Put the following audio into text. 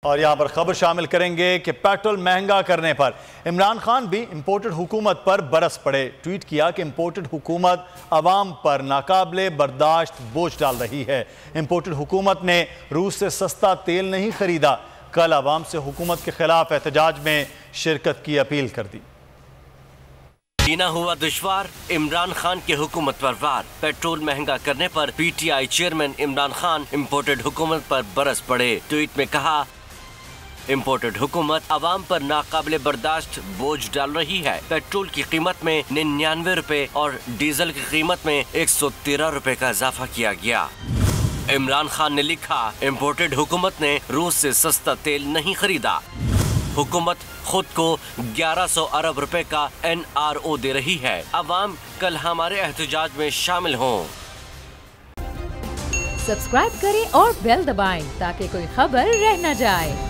और यहाँ पर खबर शामिल करेंगे कि पेट्रोल महंगा करने पर इमरान खान भी इंपोर्टेड हुकूमत पर बरस पड़े। ट्वीट किया कि इंपोर्टेड हुकूमत अवाम पर नाकाबिले बर्दाश्त बोझ डाल रही है। इंपोर्टेड हुकूमत ने रूस से सस्ता तेल नहीं खरीदा। कल अवाम से हुकूमत के खिलाफ एहतजाज में शिरकत की अपील कर दी। जीना हुआ दुश्वार, इमरान खान की हुकूमत पर वार। पेट्रोल महंगा करने पर PTI chairman Imran Khan imported हुकूमत पर बरस पड़े। ट्वीट में कहा, इंपोर्टेड हुकूमत अवाम पर नाकाबिले बर्दाश्त बोझ डाल रही है। पेट्रोल की कीमत में 99 रुपए और डीजल की कीमत में 113 रुपए का इजाफा किया गया। इमरान खान ने लिखा, इंपोर्टेड हुकूमत ने रूस से सस्ता तेल नहीं खरीदा। हुकूमत खुद को 1100 अरब रुपए का NRO दे रही है। अवाम कल हमारे एहतजाज में शामिल हों। सब्सक्राइब करें और बेल दबाएं ताकि कोई खबर रह न जाए।